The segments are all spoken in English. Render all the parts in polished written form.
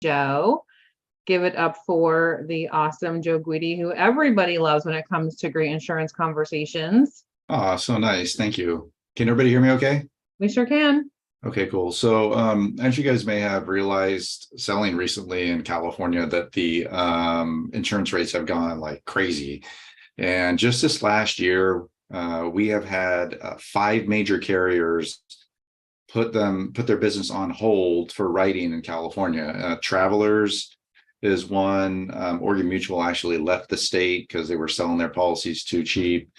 Joe. Give it up for the awesome Joe Guidi, who everybody loves when it comes to great insurance conversations. Oh, so nice. Thank you. Can everybody hear me okay? We sure can. Okay, cool. So as you guys may have realized, selling recently in California, that the insurance rates have gone like crazy. And just this last year, we have had 5 major carriers put their business on hold for writing in California. Travelers is one. Oregon Mutual actually left the state because they were selling their policies too cheap.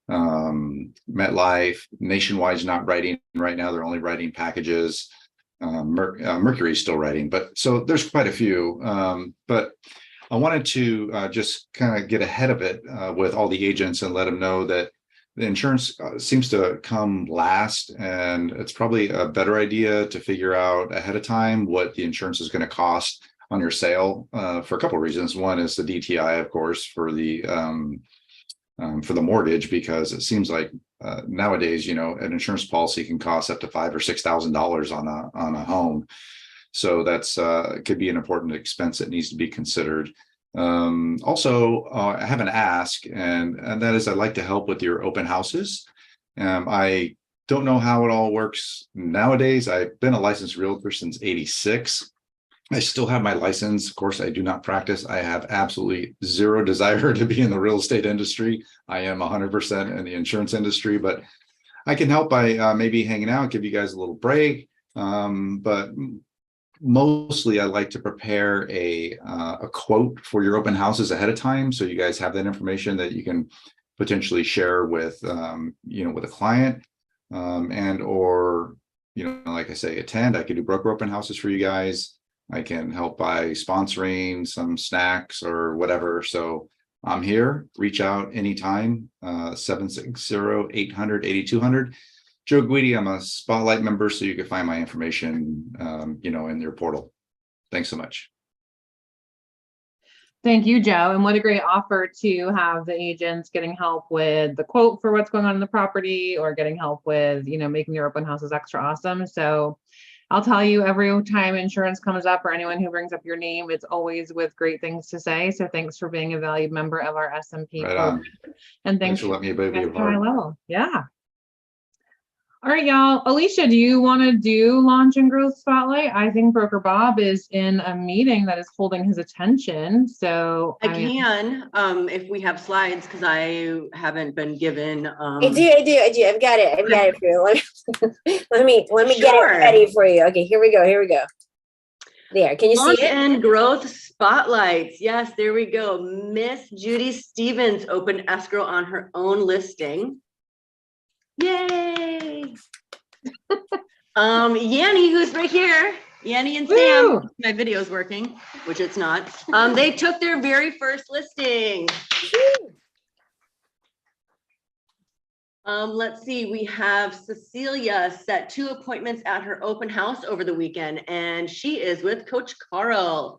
MetLife, Nationwide's not writing right now. They're only writing packages. Mercury's still writing, but so there's quite a few. But I wanted to just kind of get ahead of it with all the agents and let them know that the insurance seems to come last, and it's probably a better idea to figure out ahead of time what the insurance is going to cost on your sale for a couple of reasons. One is the DTI, of course, for the mortgage, because it seems like nowadays, an insurance policy can cost up to $5,000 or $6,000 on a home. So that's could be an important expense that needs to be considered. Also, I have an ask, and that is I'd like to help with your open houses. I don't know how it all works nowadays. I've been a licensed realtor since '86. I still have my license. Of course, I do not practice. I have absolutely zero desire to be in the real estate industry. I am 100% in the insurance industry, but I can help by maybe hanging out, give you guys a little break. But mostly I like to prepare a quote for your open houses ahead of time, so you guys have that information that you can potentially share with with a client, and or like I say, attend. I could do broker open houses for you guys. I can help by sponsoring some snacks or whatever. So I'm here. Reach out anytime. 760-800-8200. Joe Guidi. I'm a Spotlight member, so you can find my information, in your portal. Thanks so much. Thank you, Joe. And what a great offer to have the agents getting help with the quote for what's going on in the property, or getting help with, making your open houses extra awesome. So I'll tell you, every time insurance comes up or anyone who brings up your name, it's always with great things to say. So thanks for being a valued member of our SMP program. And thanks for letting me be a part. Level. Yeah. All right, y'all. Alicia, do you want to do Launch and Growth Spotlight? I think Broker Bob is in a meeting that is holding his attention. So I can, if we have slides, because I haven't been given. I do. I've got it for you. Let me get it ready for you. Okay, here we go. There, can you Launch see it? and Growth Spotlights. Yes, there we go. Miss Judy Stevens opened escrow on her own listing. Yay! Yanni, who's right here, Yanni and Sam. Woo! My video's working, which it's not. They took their very first listing. Let's see, we have Cecilia set 2 appointments at her open house over the weekend, and she is with Coach Carl.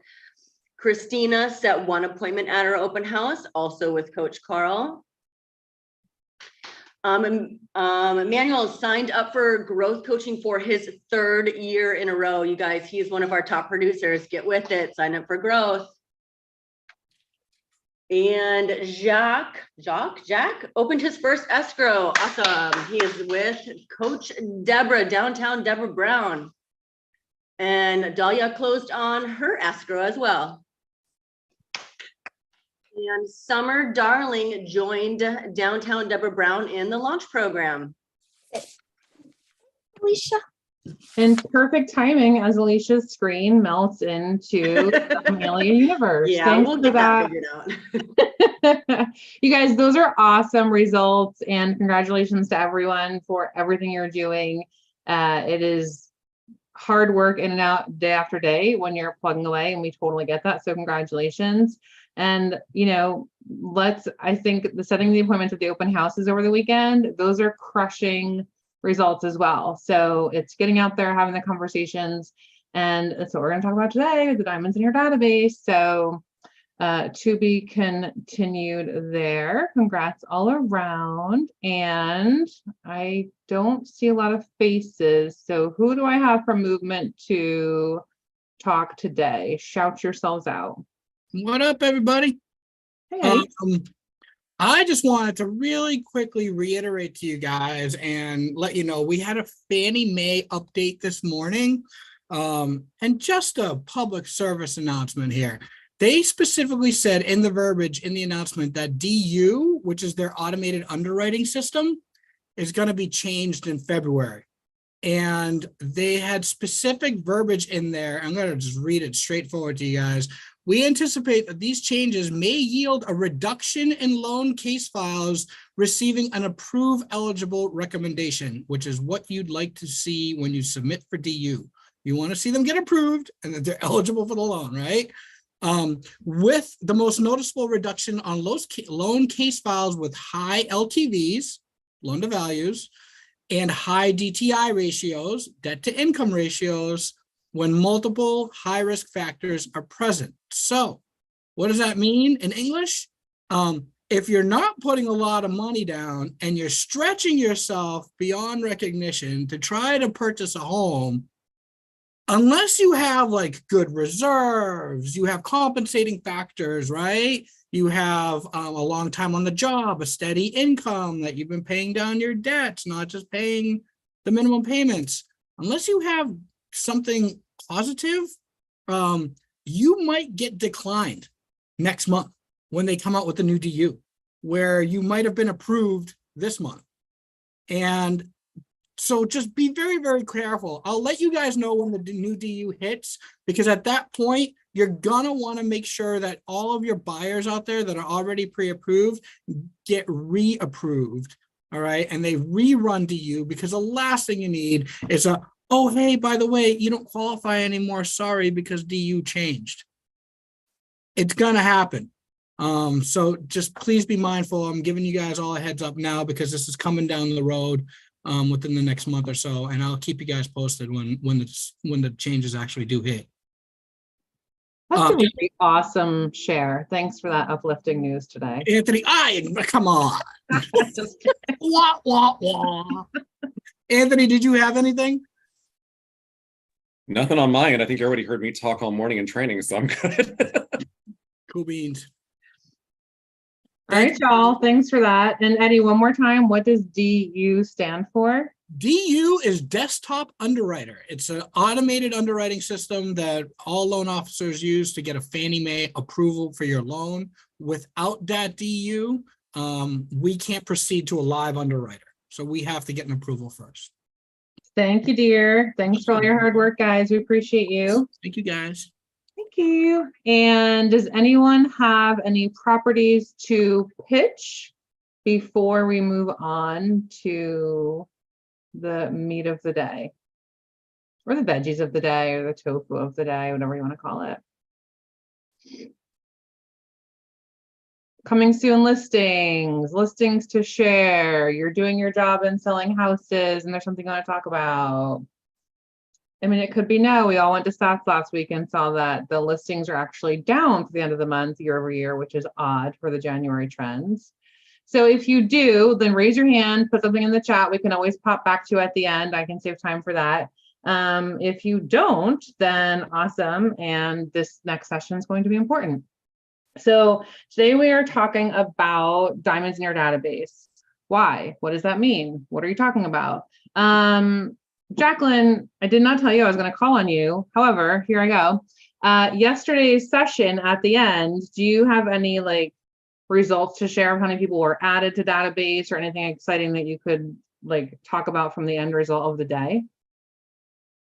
Christina set 1 appointment at her open house, also with Coach Carl. Emmanuel signed up for growth coaching for his 3rd year in a row. You guys, he's one of our top producers. Get with it. Sign up for growth. And Jack opened his first escrow. Awesome. He is with Coach Deborah, downtown Deborah Brown. And Dahlia closed on her escrow as well. And Summer Darling joined downtown Deborah Brown in the launch program. Alicia. And perfect timing as Alicia's screen melts into the Amelia universe. Yeah, Thanks we'll for get that figured out. You guys, those are awesome results, and congratulations to everyone for everything you're doing. It is hard work in and out day after day when you're plugging away, and we totally get that. So congratulations. And, I think setting the appointments at the open houses over the weekend, those are crushing results as well. So it's getting out there, having the conversations, and that's what we're going to talk about today, the diamonds in your database. So to be continued there. Congrats all around. And I don't see a lot of faces. So who do I have from movement to talk today? Shout yourselves out. What up, everybody? Hey, Eddie. I just wanted to really quickly reiterate to you guys and let you know we had a Fannie Mae update this morning. And just a public service announcement here. They specifically said in the verbiage in the announcement that DU, which is their automated underwriting system, is going to be changed in February. And they had specific verbiage in there. I'm going to just read it straightforward to you guys. We anticipate that these changes may yield a reduction in loan case files receiving an approve eligible recommendation, which is what you'd like to see when you submit for DU. You want to see them get approved and that they're eligible for the loan, right? With the most noticeable reduction on loan case files with high LTVs, loan to values, and high DTI ratios, debt to income ratios, when multiple high risk factors are present. So what does that mean in English? If you're not putting a lot of money down and you're stretching yourself beyond recognition to try to purchase a home, unless you have like good reserves, you have compensating factors, right? You have a long time on the job, a steady income that you've been paying down your debts, not just paying the minimum payments. Unless you have something positive, you might get declined next month when they come out with the new DU, where you might have been approved this month. And so just be very, very careful. I'll let you guys know when the new DU hits, because at that point, you're gonna wanna make sure that all of your buyers out there that are already pre-approved get re-approved, all right? And they rerun DU, because the last thing you need is a, oh, hey, by the way, you don't qualify anymore, sorry, because DU changed. It's gonna happen. So just please be mindful. I'm giving you guys all a heads up now because this is coming down the road within the next month or so, and I'll keep you guys posted when the changes actually do hit. That's a really awesome share. Thanks for that uplifting news today. Anthony, come on. Just Wah, wah, wah. Anthony, did you have anything? Nothing on my end. I think you already heard me talk all morning in training, so I'm good. Cool beans. all right, y'all. Thanks for that. And Eddie, one more time, what does DU stand for? DU is desktop underwriter. It's an automated underwriting system that all loan officers use to get a Fannie Mae approval for your loan. Without that DU, we can't proceed to a live underwriter. So we have to get an approval first. Thank you, dear. Thanks for all your hard work, guys. We appreciate you. Thank you, guys. Thank you. And does anyone have any properties to pitch before we move on to the meat of the day, or the veggies of the day, or the tofu of the day, whatever you want to call it? Coming soon listings to share. You're doing your job in selling houses and there's something you want to talk about. I mean, it could be no. We all went to stats last week and saw that the listings are actually down for the end of the month year over year, which is odd for the January trends. So if you do, then raise your hand, put something in the chat. We can always pop back to at the end. I can save time for that. If you don't, then awesome. And this next session is going to be important. So today we are talking about diamonds in your database. Why? What does that mean? What are you talking about? Jacqueline, I did not tell you I was going to call on you. However, here I go. Yesterday's session at the end, do you have any results to share of how many people were added to database or anything exciting that you could talk about from the end result of the day?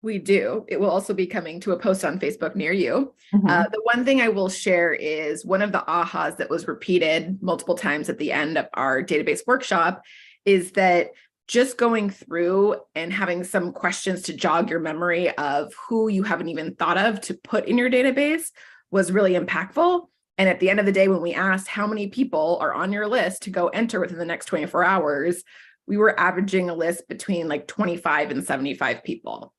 We do. It will also be coming to a post on Facebook near you. Mm-hmm. The one thing I will share is one of the ahas that was repeated multiple times at the end of our database workshop is that just going through and having some questions to jog your memory of who you haven't even thought of to put in your database was really impactful. And at the end of the day, when we asked how many people are on your list to go enter within the next 24 hours, we were averaging a list between 25 and 75 people.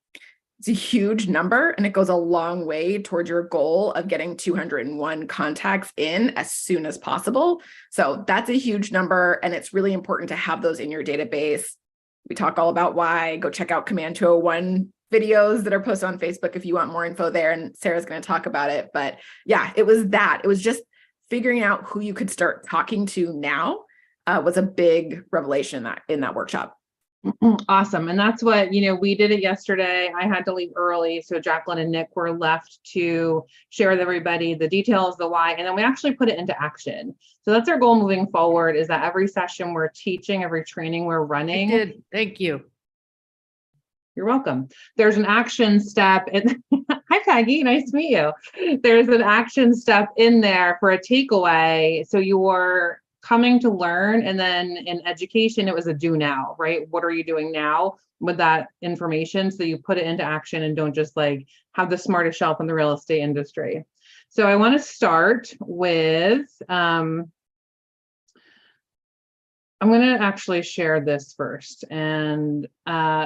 It's a huge number, and it goes a long way towards your goal of getting 201 contacts in as soon as possible. So that's a huge number, and it's really important to have those in your database. We talk all about why. Go check out Command 201 videos that are posted on Facebook if you want more info there, and Sarah's going to talk about it. But yeah, it was just figuring out who you could start talking to now was a big revelation in that workshop. Awesome. And that's what, we did it yesterday. I had to leave early. So Jacqueline and Nick were left to share with everybody the details, the why, and then we actually put it into action. So that's our goal moving forward, is that every session we're teaching, every training we're running. I did. Thank you. You're welcome. There's an action step. Hi, Peggy. Nice to meet you. There's an action step in there for a takeaway. So you're coming to learn, and then in education, it was a do now, right? What are you doing now with that information? So you put it into action and don't just like have the smartest shelf in the real estate industry. So I want to start with, I'm going to actually share this first. And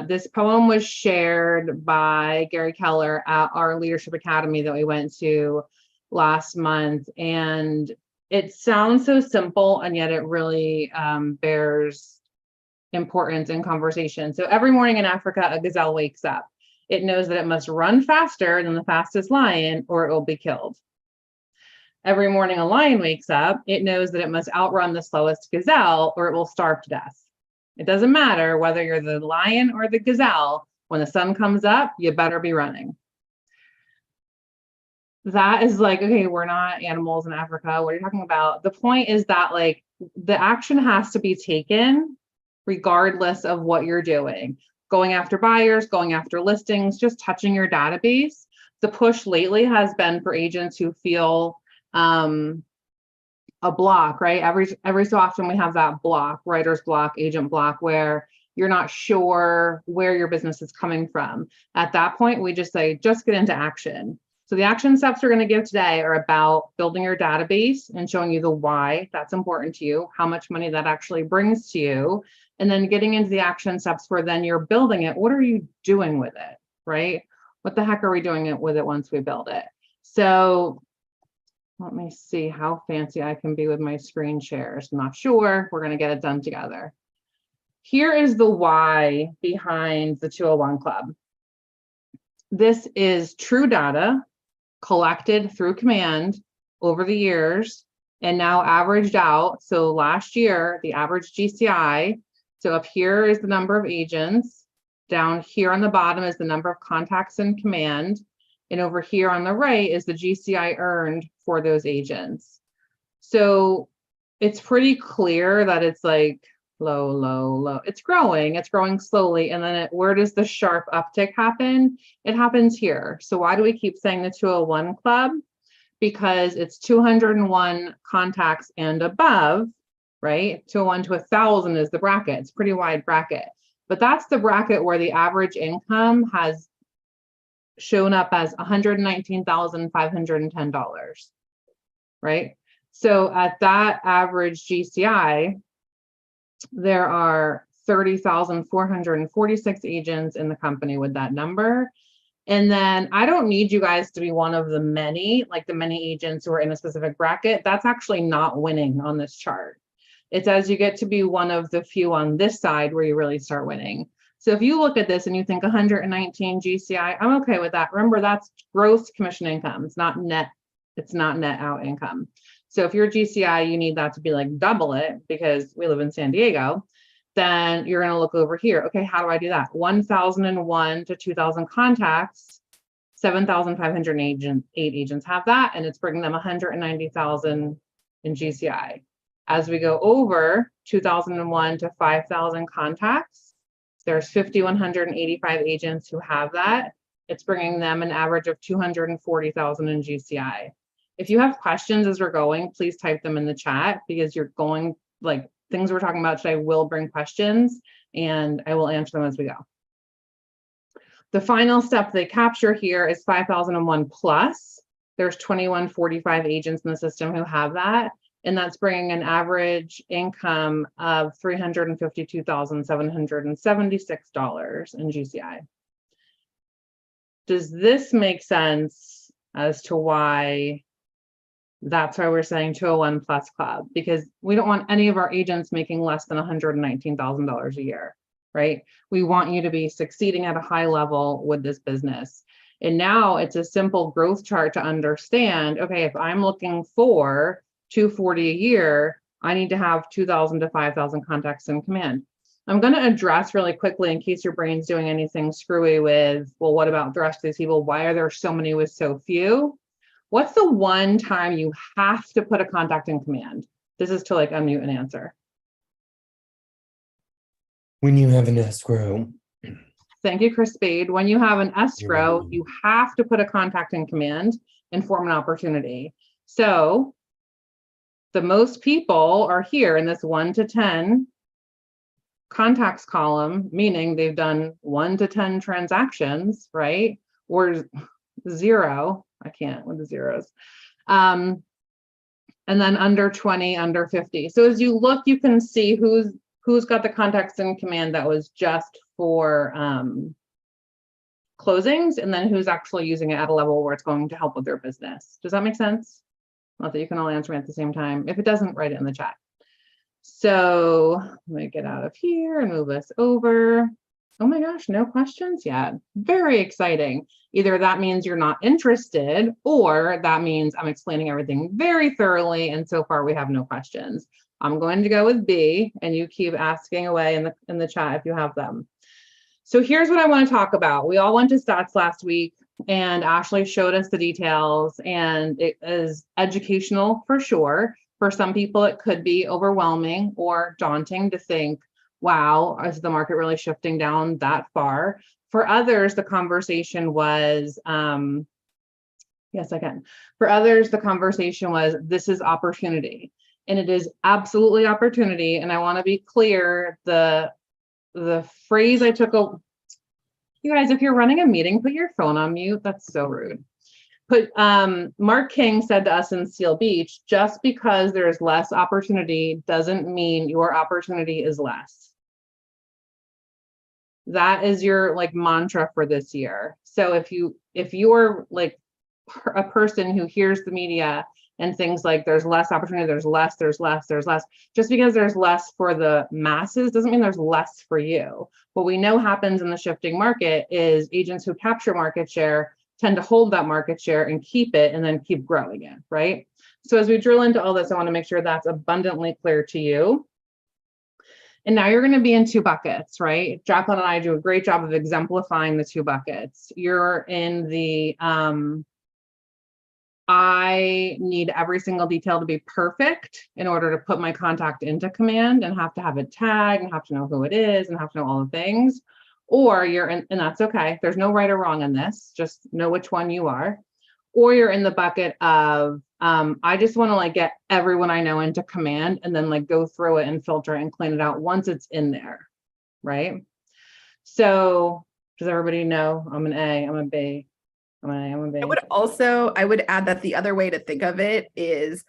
this poem was shared by Gary Keller at our Leadership Academy that we went to last month. And it sounds so simple, and yet it really bears importance in conversation. So every morning in Africa, a gazelle wakes up. It knows that it must run faster than the fastest lion or it will be killed. Every morning a lion wakes up. It knows that it must outrun the slowest gazelle or it will starve to death. It doesn't matter whether you're the lion or the gazelle. When the sun comes up, you better be running. That is like, okay, we're not animals in Africa. What are you talking about? The point is that like the action has to be taken regardless of what you're doing. Going after buyers, going after listings, just touching your database. The push lately has been for agents who feel a block, right? Every so often we have that block, writer's block, agent block, where you're not sure where your business is coming from. At that point, we just say, just get into action. So the action steps we're going to give today are about building your database and showing you the why that's important to you, how much money that actually brings to you, and then getting into the action steps where then you're building it. What are you doing with it, right? What the heck are we doing with it once we build it? So let me see how fancy I can be with my screen shares. I'm not sure. We're going to get it done together. Here is the why behind the 201 Club. This is true data collected through command over the years and now averaged out. So last year, the average GCI, so up here is the number of agents, down here on the bottom is the number of contacts in command, and over here on the right is the GCI earned for those agents. So it's pretty clear that it's like low, low, low. It's growing slowly. And then where does the sharp uptick happen? It happens here. So why do we keep saying the 201 Club? Because it's 201 contacts and above, right? 201 to 1,000 is the bracket. It's a pretty wide bracket, but that's the bracket where the average income has shown up as $119,510, right? So at that average GCI, there are 30,446 agents in the company with that number. And then I don't need you guys to be one of the many, like the many agents who are in a specific bracket. That's actually not winning on this chart. It's as you get to be one of the few on this side where you really start winning. So if you look at this and you think 119 GCI, I'm okay with that. Remember, that's gross commission income. It's not net out income. So if you're GCI, you need that to be like double it because we live in San Diego. Then you're going to look over here. Okay, how do I do that? 1,001 to 2,000 contacts, 7,508 agents have that, and it's bringing them 190,000 in GCI. As we go over 2,001 to 5,000 contacts, there's 5,185 agents who have that. It's bringing them an average of 240,000 in GCI. If you have questions as we're going, please type them in the chat because you're going, like things we're talking about today will bring questions and I will answer them as we go. The final step they capture here is 5,001 plus. There's 2,145 agents in the system who have that. And that's bringing an average income of $352,776 in GCI. Does this make sense as to why that's why we're saying 201 plus club? Because we don't want any of our agents making less than $119,000 a year. right? We want you to be succeeding at a high level with this business. And now it's a simple growth chart to understand, okay, if I'm looking for 240 a year, I need to have 2,000 to 5,000 contacts in command. I'm going to address really quickly in case your brain's doing anything screwy with, well, what about the rest of these people? Why are there so many with so few? What's the one time you have to put a contact in command? This is to like unmute and answer. When you have an escrow. Thank you, Chris Spade. When you have an escrow, you have to put a contact in command and form an opportunity. So the most people are here in this 1 to 10 contacts column, meaning they've done 1 to 10 transactions, right? Or 0. I can't with the zeros. And then under 20, under 50. So as you look, you can see who's got the contacts in command that was just for closings, and then who's actually using it at a level where it's going to help with their business. Does that make sense? Not that you can all answer me at the same time. If it doesn't, write it in the chat. So let me get out of here and move this over. Oh my gosh, no questions yet. Very exciting. Either that means you're not interested, or that means I'm explaining everything very thoroughly, and so far we have no questions. I'm going to go with B, and you keep asking away in the chat if you have them. So here's what I want to talk about. We all went to stats last week, and Ashley showed us the details, and it is educational for sure. For some people, it could be overwhelming or daunting to think, wow, is the market really shifting down that far? For others, the conversation was, yes, I can. For others, the conversation was, this is opportunity. And it is absolutely opportunity. And I want to be clear, the phrase I took, you guys, if you're running a meeting, put your phone on mute. That's so rude. Mark King said to us in Seal Beach, just because there's less opportunity doesn't mean your opportunity is less. That is your like mantra for this year. So if you're like a person who hears the media and things like there's less opportunity, there's less, just because there's less for the masses doesn't mean there's less for you. What we know happens in the shifting market is agents who capture market share tend to hold that market share and keep it and then keep growing it, right? So as we drill into all this, I want to make sure that's abundantly clear to you. And now you're going to be in 2 buckets, right? Jacqueline and I do a great job of exemplifying the 2 buckets. You're in the I need every single detail to be perfect in order to put my contact into command and have to have a tag and have to know who it is and have to know all the things. Or you're in, and that's okay. There's no right or wrong in this. Just know which one you are. Or you're in the bucket of, I just want to like get everyone I know into command and then like go through it and filter and clean it out once it's in there, right? So does everybody know I'm an A, I'm a B, I'm an A, I'm a B? I would add that the other way to think of it is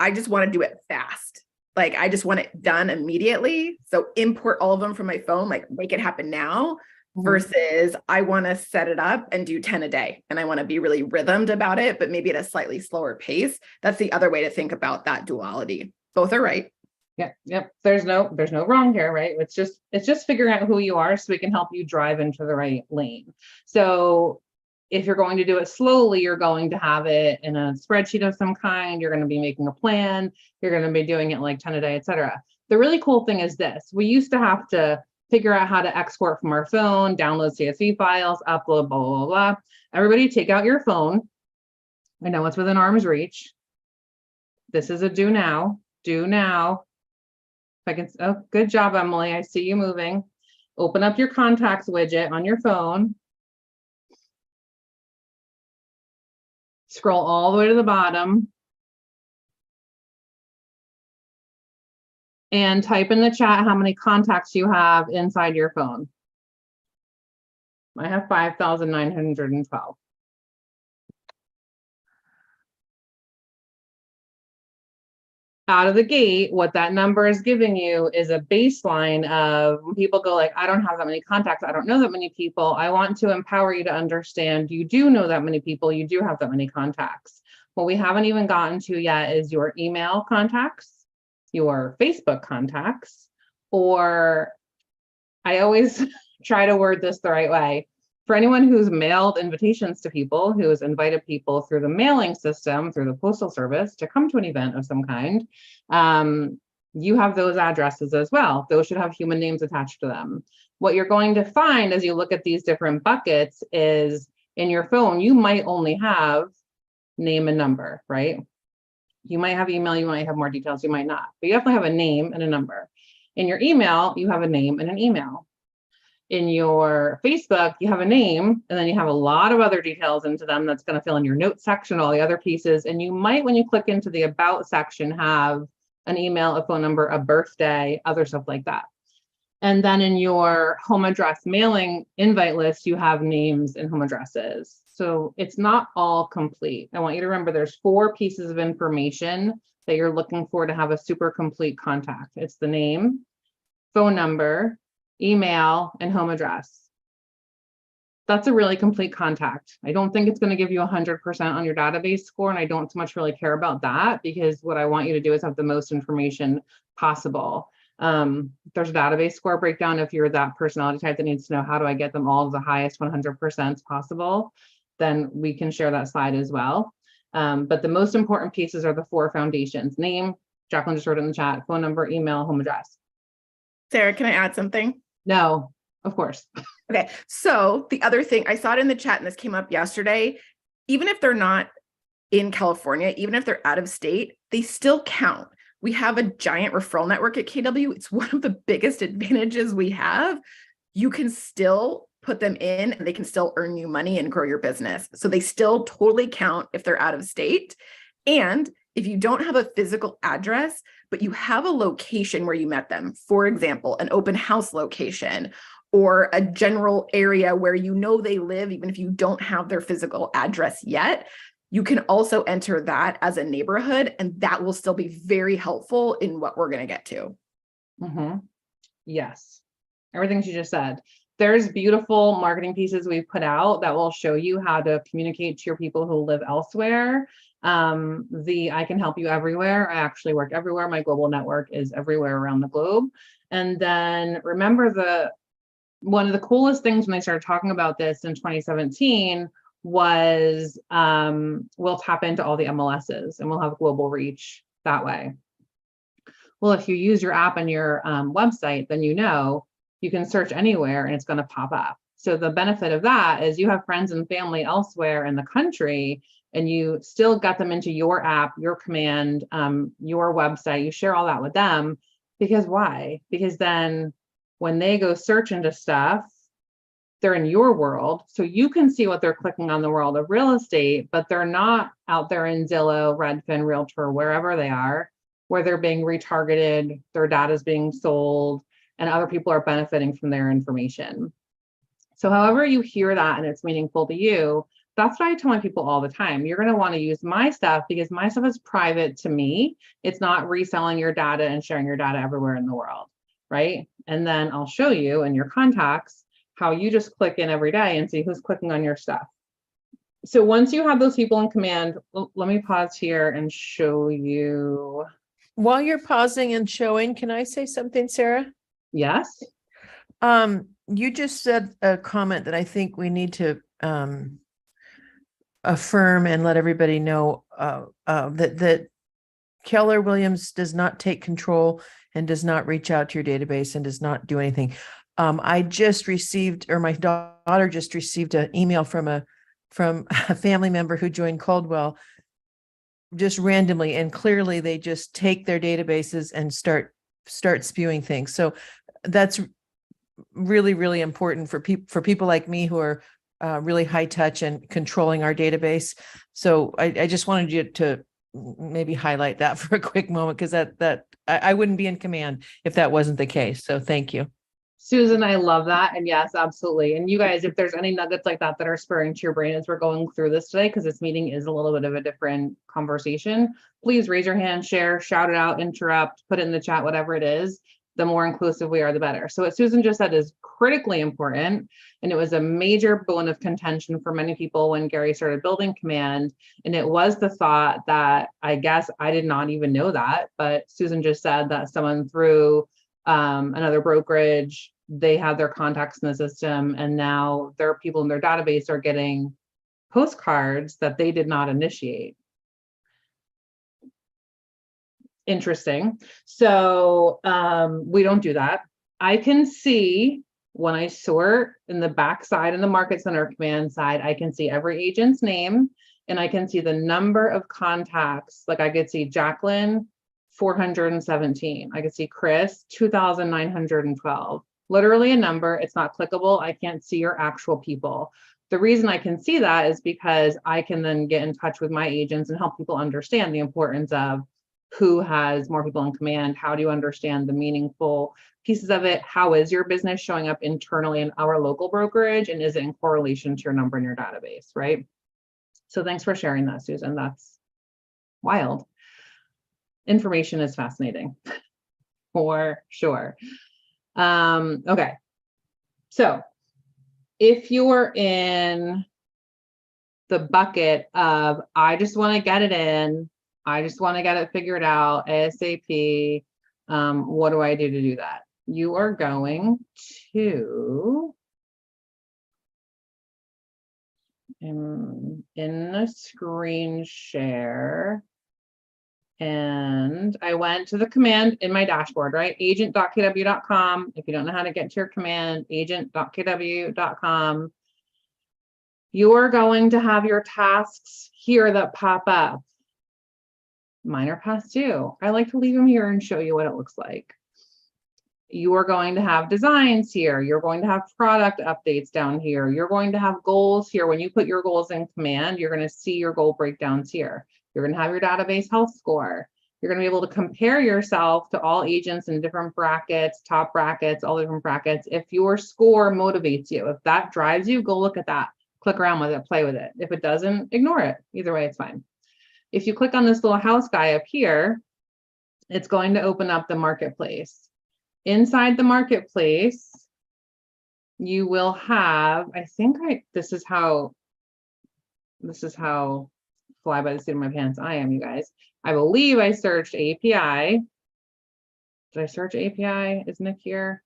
I just want to do it fast. Like I just want it done immediately. So import all of them from my phone, like make it happen now, versus I want to set it up and do 10 a day. And I want to be really rhythmed about it, but maybe at a slightly slower pace. That's the other way to think about that duality. Both are right. Yep. There's no wrong here, right? It's just figuring out who you are so we can help you drive into the right lane. So if you're going to do it slowly, you're going to have it in a spreadsheet of some kind. You're going to be making a plan. You're going to be doing it like 10 a day, et cetera. The really cool thing is this. We used to have to figure out how to export from our phone, download CSV files, upload, blah, blah, blah. Everybody take out your phone. I know it's within arm's reach. This is a do now. Do now. If I can, oh, good job, Emily. I see you moving. Open up your contacts widget on your phone. Scroll all the way to the bottom and type in the chat how many contacts you have inside your phone. I have 5,912. Out of the gate, what that number is giving you is a baseline of when people go like, I don't have that many contacts. I don't know that many people. I want to empower you to understand you do know that many people. You do have that many contacts. What we haven't even gotten to yet is your email contacts, your Facebook contacts, or I always try to word this the right way. For anyone who's mailed invitations to people, who has invited people through the mailing system, through the postal service to come to an event of some kind, you have those addresses as well. Those should have human names attached to them. What you're going to find as you look at these different buckets is in your phone, you might only have name and number, right? You might have email, you might have more details, you might not, but you definitely have a name and a number. In your email, you have a name and an email. In your Facebook, you have a name, and then you have a lot of other details into them that's going to fill in your notes section, all the other pieces. And you might, when you click into the about section, have an email, a phone number, a birthday, other stuff like that. And then in your home address mailing invite list, you have names and home addresses. So it's not all complete. I want you to remember there's 4 pieces of information that you're looking for to have a super complete contact. It's the name, phone number, email, and home address. That's a really complete contact. I don't think it's going to give you 100% on your database score, and I don't so much really care about that, because what I want you to do is have the most information possible. There's a database score breakdown if you're that personality type that needs to know how do I get them all to the highest 100% possible, then we can share that slide as well. But the most important pieces are the 4 foundations: name, Jacqueline just wrote it in the chat, phone number, email, home address. Sarah, can I add something? No, of course. Okay. So the other thing, I saw it in the chat and this came up yesterday, even if they're not in California, even if they're out of state, they still count. We have a giant referral network at KW. It's one of the biggest advantages we have. You can still put them in and they can still earn you money and grow your business. So they still totally count if they're out of state. And if you don't have a physical address, but you have a location where you met them, for example, an open house location or a general area where you know they live, even if you don't have their physical address yet, you can also enter that as a neighborhood, and that will still be very helpful in what we're going to get to. Yes, everything she just said. There's beautiful marketing pieces we've put out that will show you how to communicate to your people who live elsewhere. I can help you everywhere. I actually work everywhere. My global network is everywhere around the globe. And then remember, one of the coolest things when I started talking about this in 2017 was we'll tap into all the MLSs and we'll have global reach that way. Well, if you use your app and your website, then you can search anywhere and it's going to pop up. So the benefit of that is you have friends and family elsewhere in the country, and you still got them into your app, your command, your website. You share all that with them. Because why? Because then when they go search into stuff, they're in your world. So you can see what they're clicking on the world of real estate, but they're not out there in Zillow, Redfin, Realtor, wherever they are, where they're being retargeted, their data is being sold, and other people are benefiting from their information. So however you hear that and it's meaningful to you, that's what I tell my people all the time. You're going to want to use my stuff because my stuff is private to me. It's not reselling your data and sharing your data everywhere in the world, right? And then I'll show you in your contacts how you just click in every day and see who's clicking on your stuff. So once you have those people in command, let me pause here and show you. While you're pausing and showing, can I say something, Sarah? Yes. You just said a comment that I think we need to affirm and let everybody know that Keller Williams does not take control and does not reach out to your database and does not do anything. I just received, or my daughter just received an email from a family member who joined Coldwell just randomly, and clearly they just take their databases and start spewing things. So that's really, really important for people like me who are really high touch and controlling our database. So I just wanted you to maybe highlight that for a quick moment, because that I wouldn't be in command if that wasn't the case. So thank you. Susan, I love that. And yes, absolutely. And you guys, if there's any nuggets like that that are spurring to your brain as we're going through this today, because this meeting is a little bit of a different conversation, please raise your hand, share, shout it out, interrupt, put it in the chat, whatever it is. The more inclusive we are, the better. So what Susan just said is critically important. And it was a major bone of contention for many people when Gary started building Command. And it was the thought that, I guess I did not even know that, but Susan just said that someone through another brokerage they have their contacts in the system, and now their people in their database are getting postcards that they did not initiate. Interesting. So we don't do that. I can see when I sort in the back side in the market center command side, I can see every agent's name, and I can see the number of contacts. Like I could see Jacqueline 417. I could see Chris 2,912. Literally a number. It's not clickable. I can't see your actual people. The reason I can see that is because I can then get in touch with my agents and help people understand the importance of who has more people in command. How do you understand the meaningful pieces of it? How is your business showing up internally in our local brokerage? And is it in correlation to your number in your database, right? So thanks for sharing that, Susan. That's wild. Information is fascinating for sure. Okay. So if you're in the bucket of, I just want to get it in, I just want to get it figured out ASAP, what do I do to do that? You are going to, in the screen share, and I went to the command in my dashboard, right? Agent.kw.com. If you don't know how to get to your command, agent.kw.com. You are going to have your tasks here that pop up. Mine are past due. I like to leave them here and show you what it looks like. You are going to have designs here. You're going to have product updates down here. You're going to have goals here. When you put your goals in command, you're going to see your goal breakdowns here. You're going to have your database health score. You're going to be able to compare yourself to all agents in different brackets, top brackets, all different brackets. If your score motivates you, if that drives you, go look at that. Click around with it, play with it. If it doesn't, ignore it. Either way, it's fine. If you click on this little house guy up here, it's going to open up the marketplace. Inside the marketplace, you will have, this is how fly by the seat of my pants I am, you guys. I believe I searched API. Did I search API? Is Nick here?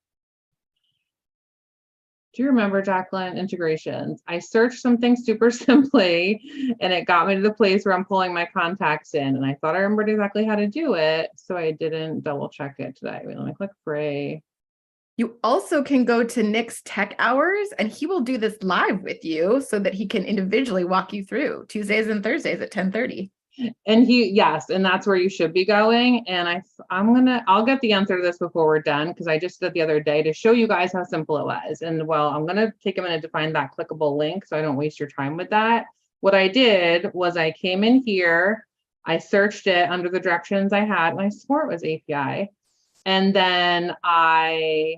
Do you remember, Jacqueline? Integrations. I searched something super simply and it got me to the place where I'm pulling my contacts in, and I thought I remembered exactly how to do it, so I didn't double check it today. Wait, let me click Free. You also can go to Nick's Tech Hours and he will do this live with you so that he can individually walk you through Tuesdays and Thursdays at 10:30. And yes, and that's where you should be going. And I'll get the answer to this before we're done, because I just did it the other day to show you guys how simple it was. And well, I'm gonna take a minute to find that clickable link so I don't waste your time with that. What I did was I came in here, I searched it under the directions I had, and I swore it was API. And then I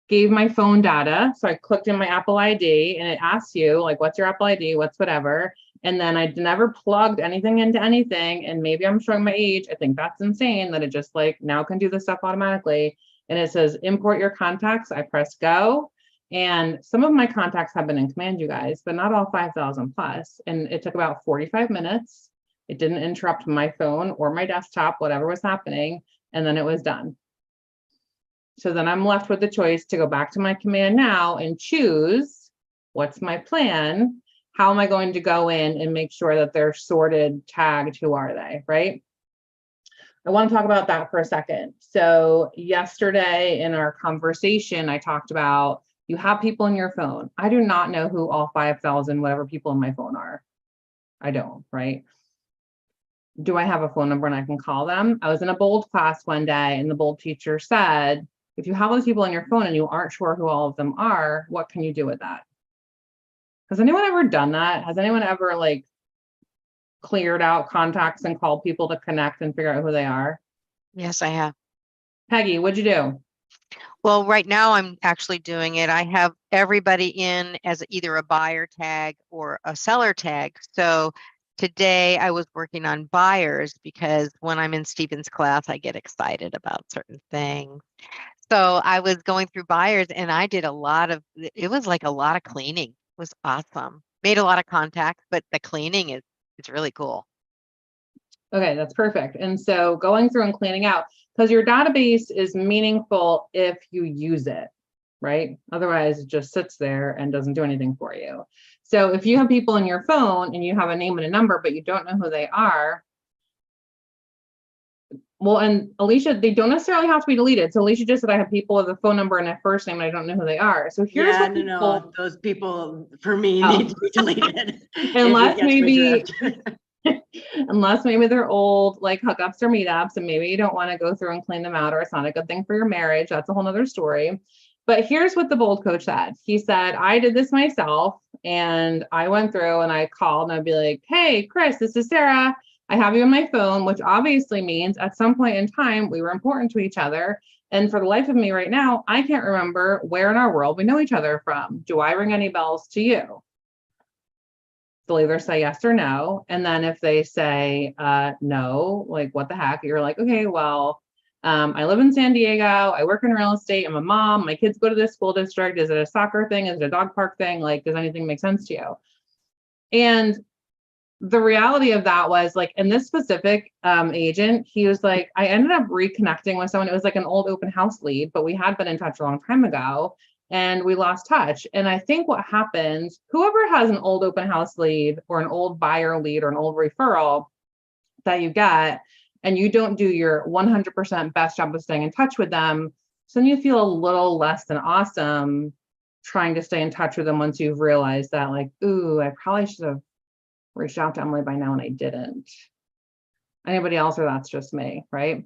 gave my phone data. So I clicked in my Apple ID and it asks you like, what's your Apple ID? What's whatever. And then I never plugged anything into anything. And maybe I'm showing my age. I think that's insane that it just like now can do this stuff automatically. And it says import your contacts. I press go. And some of my contacts have been in command, you guys, but not all 5,000 plus. And it took about 45 minutes. It didn't interrupt my phone or my desktop, whatever was happening. And then it was done. So then I'm left with the choice to go back to my command now and choose what's my plan. How am I going to go in and make sure that they're sorted, tagged, who are they, right? I want to talk about that for a second. So yesterday in our conversation, I talked about you have people in your phone. I do not know who all 5,000 whatever people in my phone are. I don't, right? Do I have a phone number and I can call them? I was in a bold class one day and the bold teacher said, if you have all these people on your phone and you aren't sure who all of them are, what can you do with that? Has anyone ever done that? Has anyone ever like cleared out contacts and called people to connect and figure out who they are? Yes, I have. Peggy, what'd you do? Well, right now I'm actually doing it. I have everybody in as either a buyer tag or a seller tag. So today I was working on buyers because when I'm in Stephen's class, I get excited about certain things. So I was going through buyers and I did it was like a lot of cleaning. It was awesome. Made a lot of contacts, but the cleaning is really cool. Okay, that's perfect. And so going through and cleaning out, because your database is meaningful if you use it, right? Otherwise, it just sits there and doesn't do anything for you. So if you have people in your phone and you have a name and a number, but you don't know who they are, well, and Alicia, they don't necessarily have to be deleted. So Alicia just said, I have people with a phone number and a first name and I don't know who they are. So here's Yeah, what no, those people for me Oh. need to be deleted. if you unless catch my maybe drift. unless maybe they're old like hookups or meetups and maybe you don't want to go through and clean them out, or it's not a good thing for your marriage. That's a whole nother story. But here's what the bold coach said. He said, I did this myself and I went through and I called and I'd be like, hey, Chris, this is Sara. I have you on my phone, which obviously means at some point in time, we were important to each other. And for the life of me right now, I can't remember where in our world we know each other from. Do I ring any bells to you? They'll either say yes or no. And then if they say no, like what the heck, you're like, okay, well, I live in San Diego. I work in real estate. I'm a mom. My kids go to this school district. Is it a soccer thing? Is it a dog park thing? Like, does anything make sense to you? And the reality of that was like, in this specific agent, he was like, I ended up reconnecting with someone. It was like an old open house lead, but we had been in touch a long time ago and we lost touch. And I think what happens, whoever has an old open house lead or an old buyer lead or an old referral that you get, and you don't do your 100% best job of staying in touch with them, so then you feel a little less than awesome trying to stay in touch with them once you've realized that, like, ooh, I probably should have reached out to Emily by now and I didn't. Anybody else, or that's just me, right?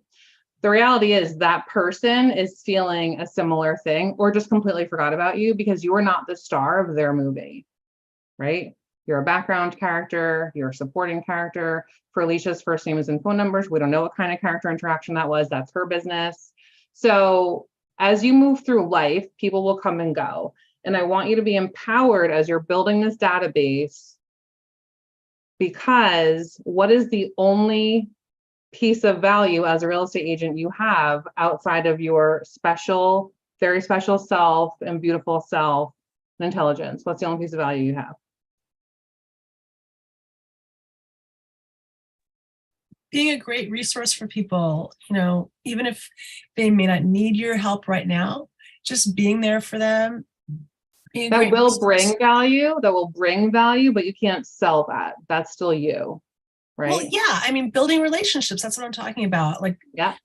The reality is that person is feeling a similar thing or just completely forgot about you because you are not the star of their movie, right? You're a background character, you're a supporting character. For Alicia's first name is and phone numbers. We don't know what kind of character interaction that was. That's her business. So as you move through life, people will come and go. And I want you to be empowered as you're building this database, because what is the only piece of value as a real estate agent you have outside of your special, very special self and beautiful self and intelligence? What's the only piece of value you have? Being a great resource for people, you know, even if they may not need your help right now, just being there for them. That will bring value, but you can't sell that. That's still you, right? Well, yeah, I mean, building relationships, that's what I'm talking about. Like, yeah,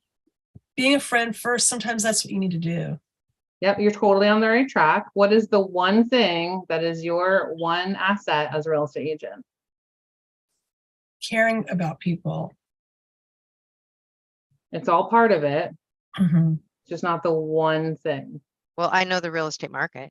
being a friend first, sometimes that's what you need to do. Yep, you're totally on the right track. What is the one thing that is your one asset as a real estate agent? Caring about people. It's all part of it. Mm-hmm. Just not the one thing. Well, I know the real estate market.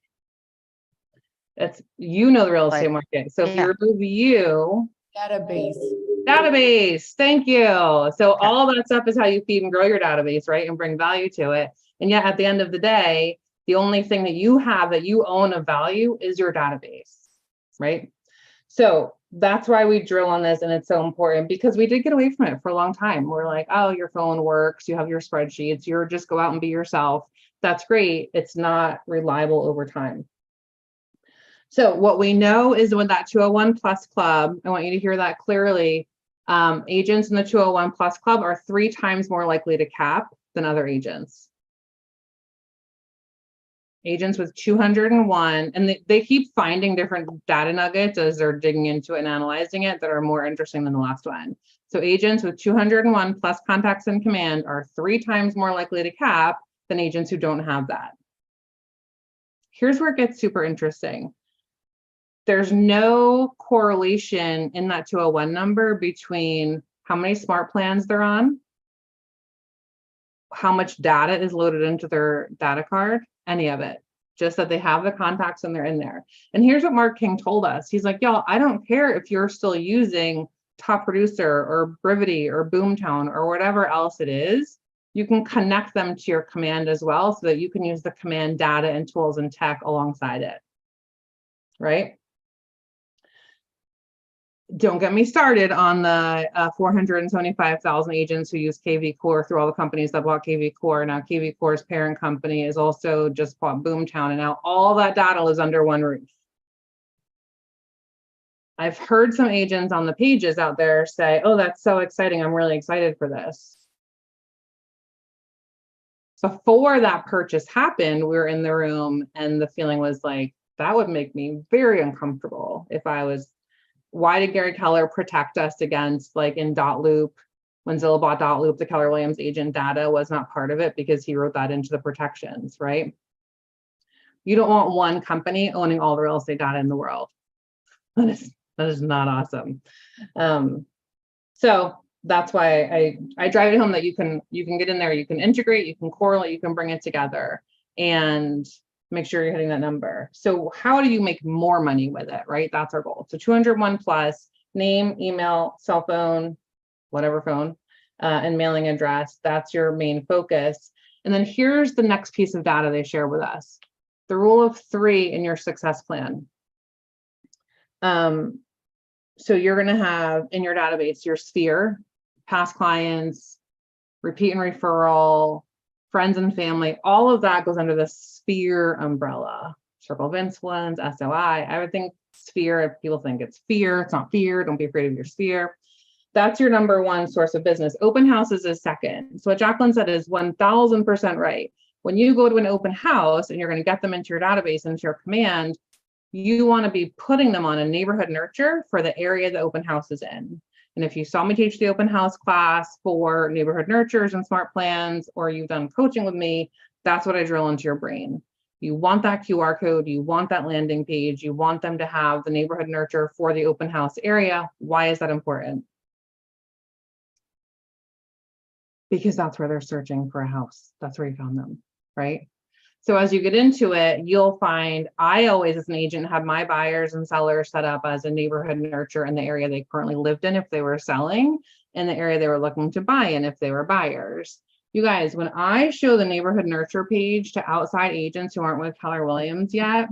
It's, you know, the real estate market. So if you remove you. Database. Thank you. So all that stuff is how you feed and grow your database, right? And bring value to it. And yet at the end of the day, the only thing that you have that you own of value is your database, right? So that's why we drill on this, and it's so important because we did get away from it for a long time. We're like, oh, your phone works, you have your spreadsheets, you're just go out and be yourself. That's great. It's not reliable over time. So what we know is with that 201 plus club, I want you to hear that clearly. Agents in the 201 plus club are 3 times more likely to cap than other agents. Agents with 201, and they keep finding different data nuggets as they're digging into it and analyzing it that are more interesting than the last one. So agents with 201 plus contacts in command are 3 times more likely to cap than agents who don't have that. Here's where it gets super interesting. There's no correlation in that 201 number between how many smart plans they're on, how much data is loaded into their data card, any of it, just that they have the contacts and they're in there. And here's what Mark King told us. He's like, y'all, I don't care if you're still using Top Producer or Brivity or Boomtown or whatever else it is. You can connect them to your command as well so that you can use the command data and tools and tech alongside it, right? Don't get me started on the 475,000 agents who use KV Core through all the companies that bought KV Core. Now KV Core's parent company is also just bought Boomtown, and now all that data lives under one roof. I've heard some agents on the pages out there say, oh, that's so exciting. I'm really excited for this. Before that purchase happened, we were in the room and the feeling was like, that would make me very uncomfortable if I was, why did Gary Keller protect us against, like in dot loop, when Zillow bought dot loop, the Keller Williams agent data was not part of it because he wrote that into the protections, right? You don't want one company owning all the real estate data in the world. That is not awesome. So that's why I drive it home that you can get in there, you can integrate, you can correlate, you can bring it together and make sure you're hitting that number. So how do you make more money with it, right? That's our goal. So 201 plus, name, email, cell phone, whatever phone, and mailing address. That's your main focus. And then here's the next piece of data they share with us. The rule of 3 in your success plan. So you're going to have in your database, your sphere, past clients, repeat and referral, friends and family, all of that goes under the sphere umbrella. Circle of influence, SOI. I would think sphere, if people think it's fear, it's not fear. Don't be afraid of your sphere. That's your number one source of business. Open houses is second. So what Jacqueline said is 1000% right. When you go to an open house and you're going to get them into your database, into your command, you want to be putting them on a neighborhood nurture for the area the open house is in. And if you saw me teach the open house class for neighborhood nurtures and smart plans, or you've done coaching with me, that's what I drill into your brain. You want that QR code, you want that landing page, you want them to have the neighborhood nurture for the open house area. Why is that important? Because that's where they're searching for a house. That's where you found them, right? So as you get into it, you'll find, I always, as an agent, have my buyers and sellers set up as a neighborhood nurture in the area they currently lived in if they were selling, and the area they were looking to buy in if they were buyers. You guys, when I show the neighborhood nurture page to outside agents who aren't with Keller Williams yet,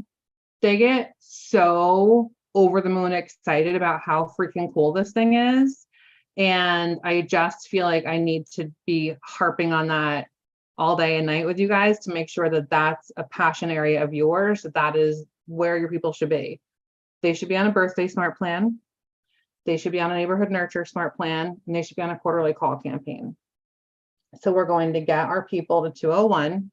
they get so over the moon excited about how freaking cool this thing is. And I just feel like I need to be harping on that all day and night with you guys to make sure that that's a passion area of yours. That is where your people should be. They should be on a birthday smart plan. They should be on a neighborhood nurture smart plan, and they should be on a quarterly call campaign. So we're going to get our people to 201.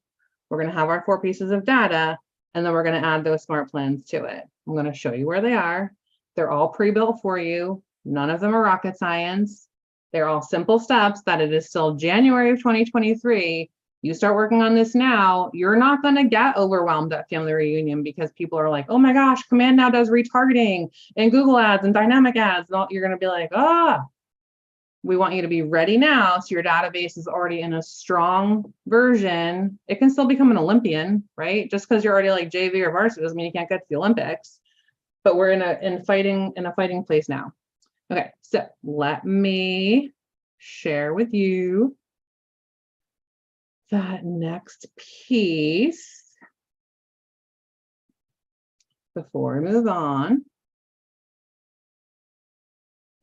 We're going to have our 4 pieces of data, and then we're going to add those smart plans to it. I'm going to show you where they are. They're all pre-built for you. None of them are rocket science. They're all simple steps that it is still January of 2023. You start working on this now, you're not going to get overwhelmed at family reunion because people are like, oh my gosh, Command now does retargeting and Google ads and dynamic ads. You're going to be like, we want you to be ready now. So your database is already in a strong version. It can still become an Olympian, right? Just because you're already like JV or varsity doesn't mean you can't get to the Olympics, but we're in a fighting place now. Okay, so let me share with you that next piece before we move on.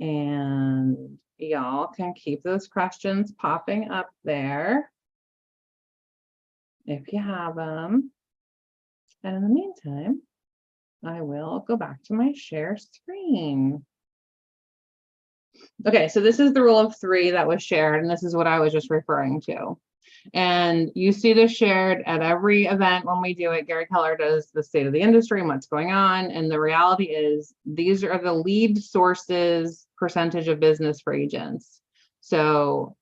And y'all can keep those questions popping up there if you have them. And in the meantime, I will go back to my share screen. Okay, so this is the rule of 3 that was shared, and this is what I was just referring to. And you see this shared at every event when we do it. Gary Keller does the state of the industry and what's going on. And the reality is these are the lead sources percentage of business for agents. So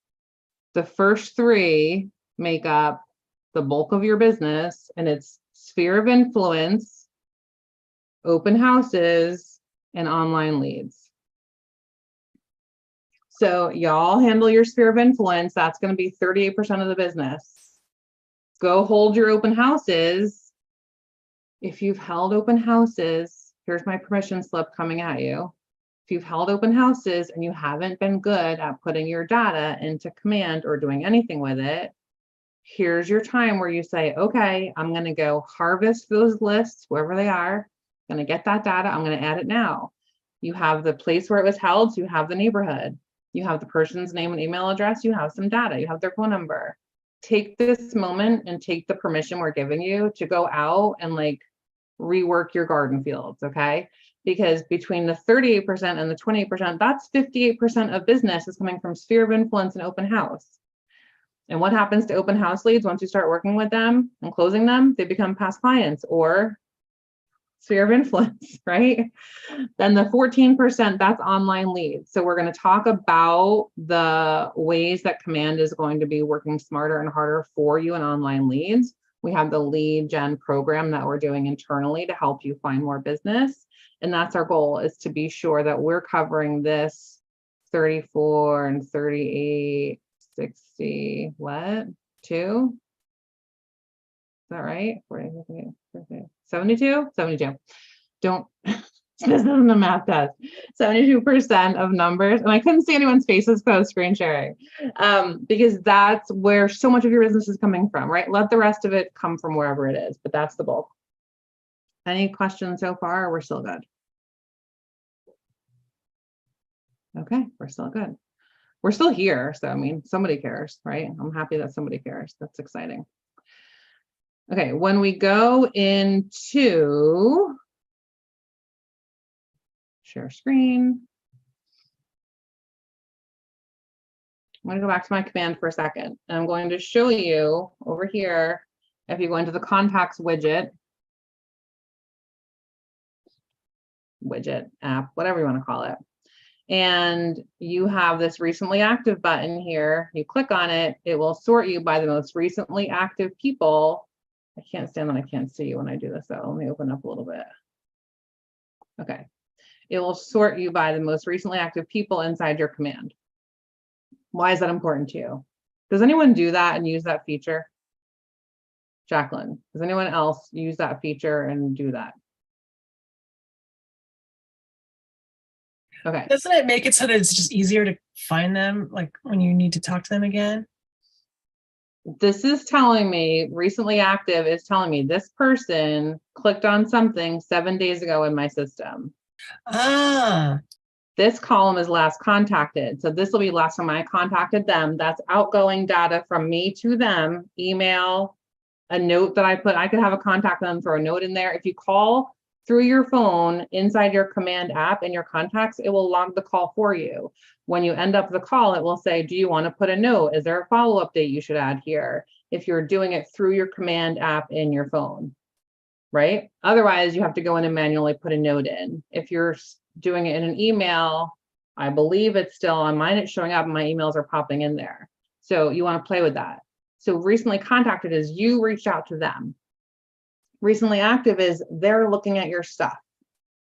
the first 3 make up the bulk of your business, and it's sphere of influence, open houses, and online leads. So y'all handle your sphere of influence. That's going to be 38% of the business. Go hold your open houses. If you've held open houses, here's my permission slip coming at you. If you've held open houses and you haven't been good at putting your data into command or doing anything with it, here's your time where you say, okay, I'm going to go harvest those lists, wherever they are. I'm going to get that data. I'm going to add it now. You have the place where it was held. So you have the neighborhood. You have the person's name and email address. You have some data. You have their phone number. Take this moment and take the permission we're giving you to go out and like rework your garden fields. Okay. because between the 38% and the 28%, that's 58% of business is coming from sphere of influence and open house. And what happens to open house leads once you start working with them and closing them? They become past clients or sphere of influence, right? Then the 14%, that's online leads. So we're going to talk about the ways that Command is going to be working smarter and harder for you in online leads. We have the lead gen program that we're doing internally to help you find more business. And that's our goal, is to be sure that we're covering this 34 and 38, 60, what? 2? Is that right? 40, 50, 50, 72? 72. Don't, this isn't a math test. 72% of numbers. And I couldn't see anyone's faces because I was screen sharing, because that's where so much of your business is coming from, right? Let the rest of it come from wherever it is, but that's the bulk. Any questions so far? We're still good. Okay, we're still good. We're still here. So, I mean, somebody cares, right? I'm happy that somebody cares. That's exciting. Okay, when we go into share screen, I'm going to go back to my command for a second. And I'm going to show you over here, if you go into the contacts widget, app, whatever you want to call it. And you have this recently active button here. You click on it, it will sort you by the most recently active people. I can't stand that I can't see you when I do this, so let me open up a little bit. Okay. It will sort you by the most recently active people inside your command. Why is that important to you? Does anyone do that and use that feature? Jacqueline, does anyone else use that feature and do that? Okay. Doesn't it make it so that it's just easier to find them, like when you need to talk to them again? This is telling me, recently active is telling me this person clicked on something 7 days ago in my system. Ah. This column is last contacted. So this will be last time I contacted them. That's outgoing data from me to them, email, a note that I put. I could have a contact them, throw a note in there. If you call through your phone inside your command app and your contacts, it will log the call for you. When you end up the call, it will say, do you want to put a note? Is there a follow-up date you should add here? If you're doing it through your command app in your phone, right? Otherwise, you have to go in and manually put a note in. If you're doing it in an email, I believe it's still on mine. It's showing up and my emails are popping in there. So you want to play with that. So recently contacted is you reached out to them. Recently active is they're looking at your stuff.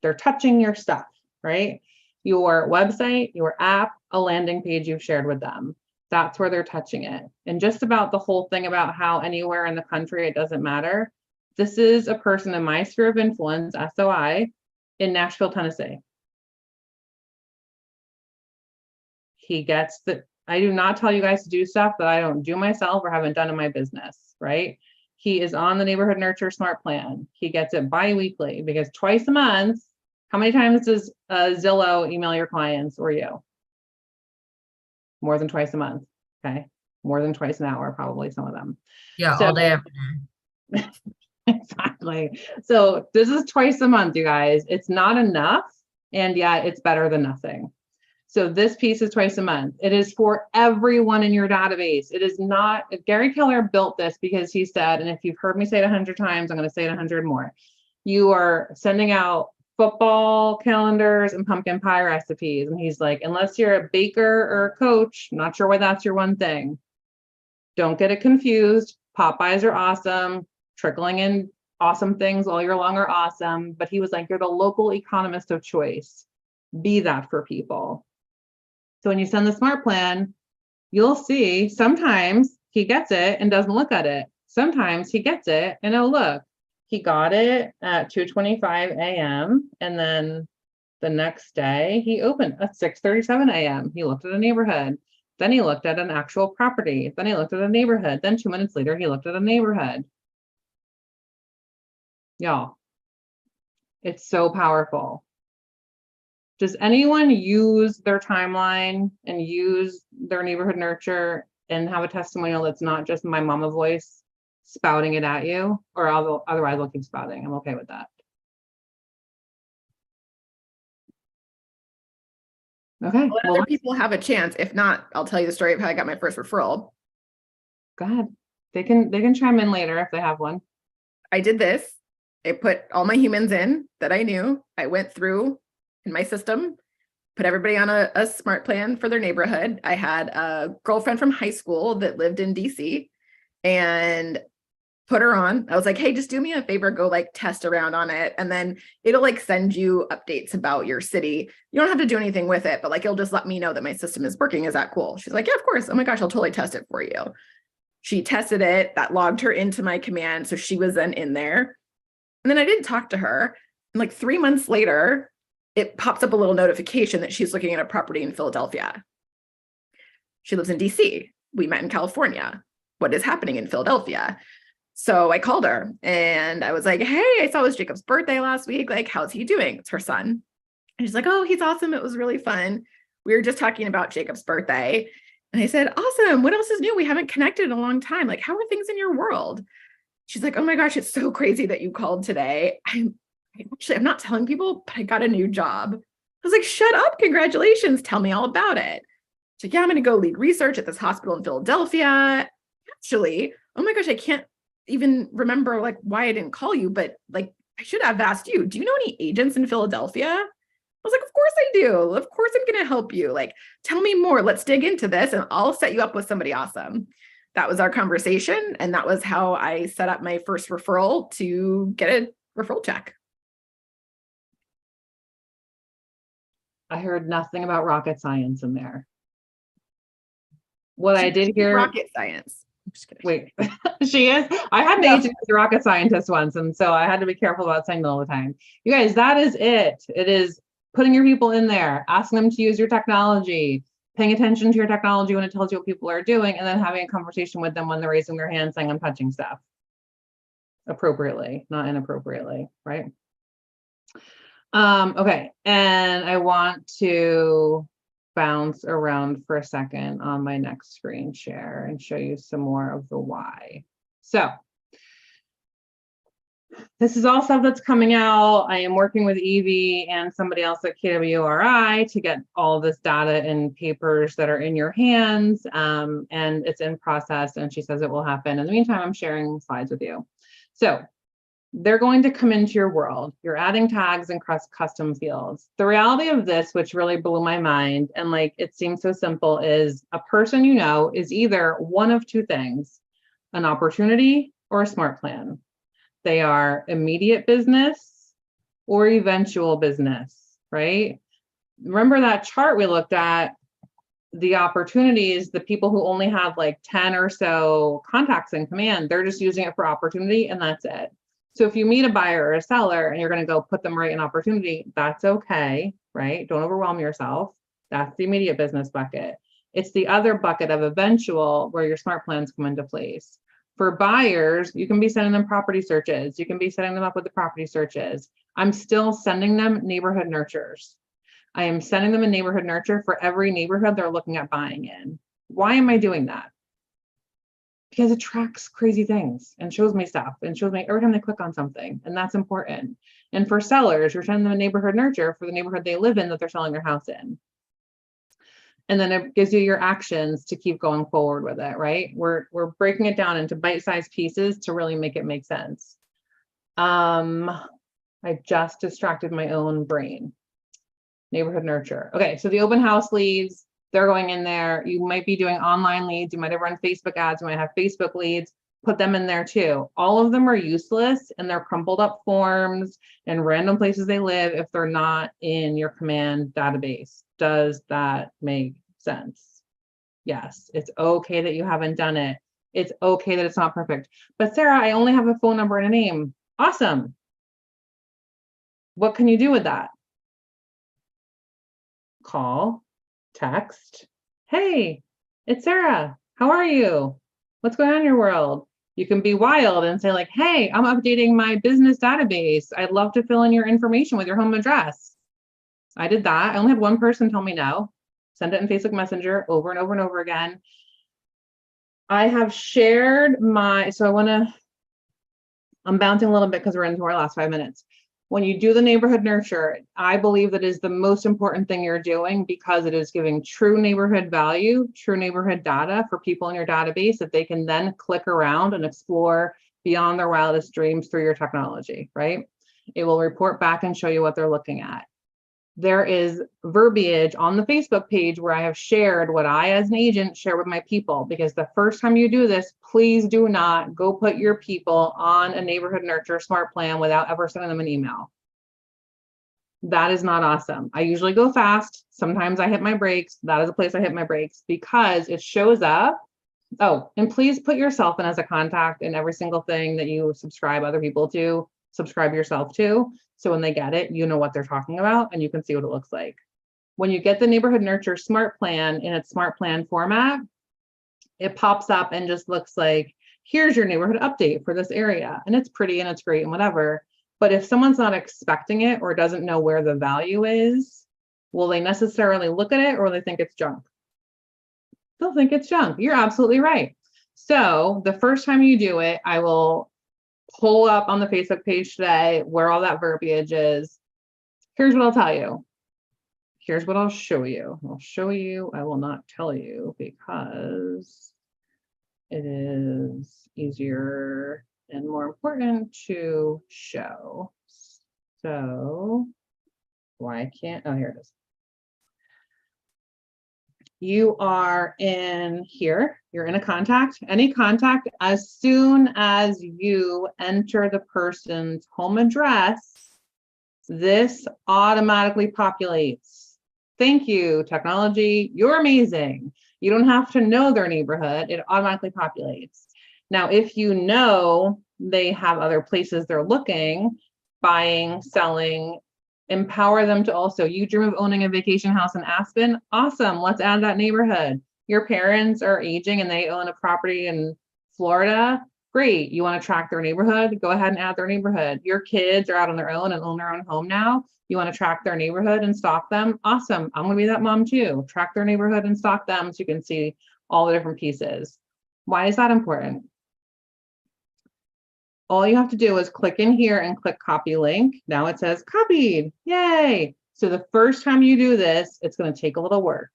They're touching your stuff, right? Your website, your app, a landing page you've shared with them. That's where they're touching it. And just about the whole thing about how anywhere in the country, it doesn't matter. This is a person in my sphere of influence, SOI, in Nashville, Tennessee. He gets that. I do not tell you guys to do stuff that I don't do myself or haven't done in my business, right? He is on the Neighborhood Nurture Smart Plan. He gets it bi-weekly because twice a month. How many times does Zillow email your clients or you? More than twice a month. Okay. More than twice an hour, probably some of them. Yeah, so, all day every day. Exactly. So this is twice a month, you guys. It's not enough. And yet it's better than nothing. So this piece is twice a month. It is for everyone in your database. It is not, Gary Keller built this because he said, and if you've heard me say it 100 times, I'm going to say it 100 more. You are sending out football calendars and pumpkin pie recipes. And he's like, unless you're a baker or a coach, I'm not sure why that's your one thing. Don't get it confused. Popeyes are awesome. Trickling in awesome things all year long are awesome. But he was like, you're the local economist of choice. Be that for people. So when you send the smart plan, you'll see sometimes he gets it and doesn't look at it. Sometimes he gets it and oh, look, he got it at 2:25 a.m. And then the next day he opened at 6:37 a.m. He looked at a neighborhood. Then he looked at an actual property. Then he looked at a neighborhood. Then 2 minutes later, he looked at a neighborhood. Y'all, it's so powerful. Does anyone use their timeline and use their neighborhood nurture and have a testimonial that's not just my mama voice spouting it at you? Or otherwise I'll keep spouting. I'm okay with that. Okay, Let well, other people have a chance. If not, I'll tell you the story of how I got my first referral. go ahead. They can chime in later if they have one. I did this. I put all my humans in that I knew. I went through in my system, put everybody on a smart plan for their neighborhood. I had a girlfriend from high school that lived in DC and put her on. I was like, hey, just do me a favor, go like test around on it. And then it'll like send you updates about your city. You don't have to do anything with it, but like it'll just let me know that my system is working. Is that cool? She's like, yeah, of course. Oh my gosh, I'll totally test it for you. She tested it, that logged her into my command. So she was then in there. And then I didn't talk to her. And like 3 months later, it pops up a little notification that she's looking at a property in Philadelphia. She lives in DC. We met in California. What is happening in Philadelphia? So I called her and I was like, hey, I saw it was Jacob's birthday last week. Like, how's he doing? It's her son. And she's like, oh, he's awesome. It was really fun. We were just talking about Jacob's birthday. And I said, awesome. What else is new? We haven't connected in a long time. Like, how are things in your world? She's like, oh my gosh, it's so crazy that you called today. I'm not telling people, but I got a new job. I was like, shut up. Congratulations. Tell me all about it. She's like, yeah, I'm going to go lead research at this hospital in Philadelphia. Actually, oh my gosh, I can't even remember like why I didn't call you, but like I should have asked you, do you know any agents in Philadelphia? I was like, of course I do. Of course I'm going to help you. Like, tell me more. Let's dig into this and I'll set you up with somebody awesome. That was our conversation. And that was how I set up my first referral to get a referral check. I heard nothing about rocket science in there. What I did hear, rocket science. I'm just kidding. Wait, she is. I had an agent as a rocket scientist once, and so I had to be careful about saying that all the time. You guys, that is it. It is putting your people in there, asking them to use your technology, paying attention to your technology when it tells you what people are doing, and then having a conversation with them when they're raising their hand saying I'm touching stuff. Appropriately, not inappropriately, right? Okay, and I want to bounce around for a second on my next screen share and show you some more of the why. So this is all stuff that's coming out. I am working with Evie and somebody else at KWRI to get all this data in papers that are in your hands, and it's in process, and she says it will happen. In the meantime, I'm sharing slides with you. So they're going to come into your world. You're adding tags and custom fields. The reality of this, which really blew my mind, and like it seems so simple, is a person you know is either one of two things, an opportunity or a smart plan. They are immediate business or eventual business, right? Remember that chart we looked at, the opportunities, the people who only have like 10 or so contacts in command, they're just using it for opportunity and that's it. So if you meet a buyer or a seller and you're going to go put them right in opportunity, that's okay, right? Don't overwhelm yourself. That's the immediate business bucket. It's the other bucket of eventual where your smart plans come into place. For buyers, you can be sending them property searches. You can be setting them up with the property searches. I'm still sending them neighborhood nurtures. I am sending them a neighborhood nurture for every neighborhood they're looking at buying in. Why am I doing that? Because it tracks crazy things and shows me stuff and shows me every time they click on something, and that's important. And for sellers, you're sending them a neighborhood nurture for the neighborhood they live in that they're selling their house in. And then it gives you your actions to keep going forward with it, right? We're breaking it down into bite-sized pieces to really make it make sense. I just distracted my own brain. Neighborhood nurture. Okay, so the open house leads, they're going in there. You might be doing online leads. You might have run Facebook ads. You might have Facebook leads. Put them in there too. All of them are useless and they're crumpled up forms and random places they live if they're not in your command database. Does that make sense? Yes, it's okay that you haven't done it. It's okay that it's not perfect. But Sarah, I only have a phone number and a name. Awesome. What can you do with that? Call, text. Hey, it's Sarah. How are you? What's going on in your world? You can be wild and say like, hey, I'm updating my business database. I'd love to fill in your information with your home address. I did that. I only had one person tell me no. Send it in Facebook Messenger over and over and over again. I have shared my, so I'm bouncing a little bit because we're into our last 5 minutes. When you do the neighborhood nurture, I believe that is the most important thing you're doing because it is giving true neighborhood value, true neighborhood data for people in your database that they can then click around and explore beyond their wildest dreams through your technology, right? It will report back and show you what they're looking at. There is verbiage on the Facebook page where I have shared what I, as an agent, share with my people, because the first time you do this, please do not go put your people on a neighborhood nurture smart plan without ever sending them an email. That is not awesome. I usually go fast. Sometimes I hit my brakes. That is a place I hit my brakes because it shows up. Oh, and please put yourself in as a contact in every single thing that you subscribe other people to, subscribe yourself to. So when they get it, you know what they're talking about and you can see what it looks like. When you get the neighborhood nurture smart plan in its smart plan format, it pops up and just looks like, here's your neighborhood update for this area. And it's pretty and it's great and whatever. But if someone's not expecting it or doesn't know where the value is, will they necessarily look at it or will they think it's junk? They'll think it's junk. You're absolutely right. So the first time you do it, I will pull up on the Facebook page today where all that verbiage is. Here's what I'll tell you. Here's what I'll show you. I'll show you. I will not tell you because it is easier and more important to show. So why can't, oh, here it is. You are in here, you're in a contact, any contact. As soon as you enter the person's home address, this automatically populates. Thank you, technology, you're amazing. You don't have to know their neighborhood, it automatically populates. Now, if you know they have other places they're looking, buying, selling, empower them to also, you dream of owning a vacation house in Aspen? Awesome, let's add that neighborhood. Your parents are aging and they own a property in Florida? Great, you want to track their neighborhood? Go ahead and add their neighborhood. Your kids are out on their own and own their own home now. You want to track their neighborhood and stalk them? Awesome, I'm going to be that mom too. Track their neighborhood and stalk them so you can see all the different pieces. Why is that important? All you have to do is click in here and click copy link. Now it says copied, yay. So the first time you do this, it's going to take a little work.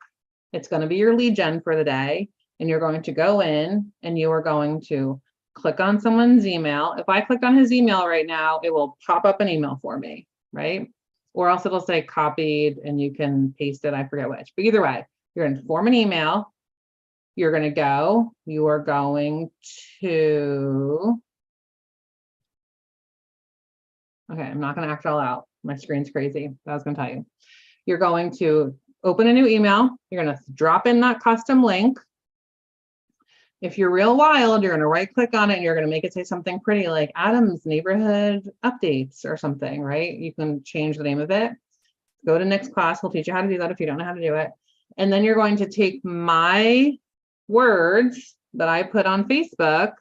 It's going to be your lead gen for the day. And you're going to go in and you are going to click on someone's email. If I clicked on his email right now, it will pop up an email for me, right? Or else it'll say copied and you can paste it. I forget which, but either way, you're going to form an email. You're going to go, you are going to, okay, I'm not going to act all out. My screen's crazy. I was going to tell you. You're going to open a new email. You're going to drop in that custom link. If you're real wild, you're going to right click on it and you're going to make it say something pretty like Adam's neighborhood updates or something, right? You can change the name of it. Go to next class. We'll teach you how to do that if you don't know how to do it. And then you're going to take my words that I put on Facebook,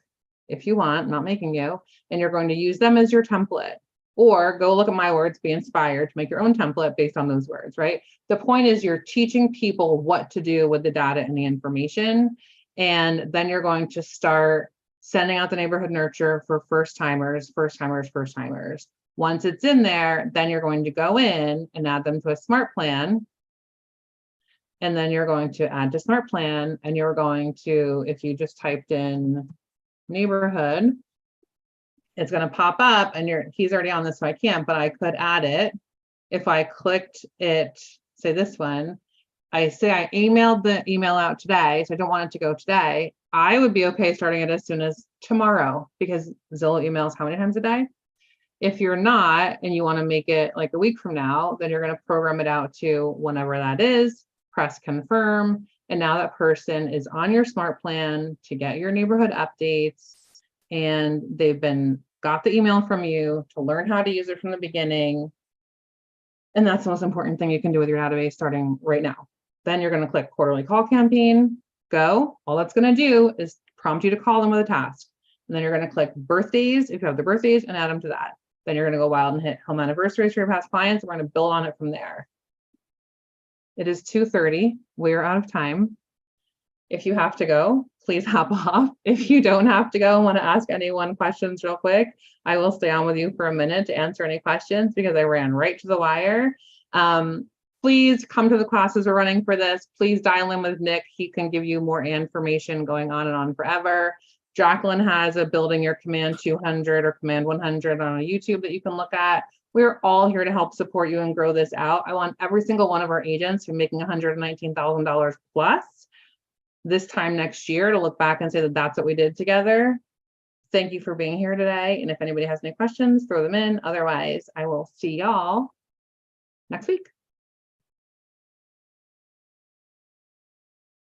if you want, not making you, and you're going to use them as your template. Or go look at my words, be inspired to make your own template based on those words, right? The point is you're teaching people what to do with the data and the information. And then you're going to start sending out the neighborhood nurture for first timers. Once it's in there, then you're going to go in and add them to a smart plan. And then you're going to add to smart plan and you're going to, if you just typed in neighborhood, it's going to pop up and he's already on this, so I can't, but I could add it. If I clicked it, say this one, I say I emailed the email out today, so I don't want it to go today. I would be okay starting it as soon as tomorrow because Zillow emails how many times a day? If you're not, and you want to make it like a week from now, then you're going to program it out to whenever that is, press confirm. And now that person is on your smart plan to get your neighborhood updates. And they've got the email from you to learn how to use it from the beginning. And that's the most important thing you can do with your database starting right now. Then you're going to click quarterly call campaign, go. All that's going to do is prompt you to call them with a task. And then you're going to click birthdays, if you have the birthdays, and add them to that. Then you're going to go wild and hit home anniversaries for your past clients. And we're going to build on it from there. It is 2:30. We are out of time. If you have to go, please hop off. If you don't have to go and want to ask anyone questions real quick, I will stay on with you for a minute to answer any questions because I ran right to the wire. Please come to the classes we're running for this. Please dial in with Nick. He can give you more information going on and on forever. Jacqueline has a Building Your Command 200 or Command 100 on a YouTube that you can look at. We're all here to help support you and grow this out. I want every single one of our agents who are making $119,000 plus this time next year to look back and say that that's what we did together. Thank you for being here today. And if anybody has any questions, throw them in. Otherwise, I will see y'all next week.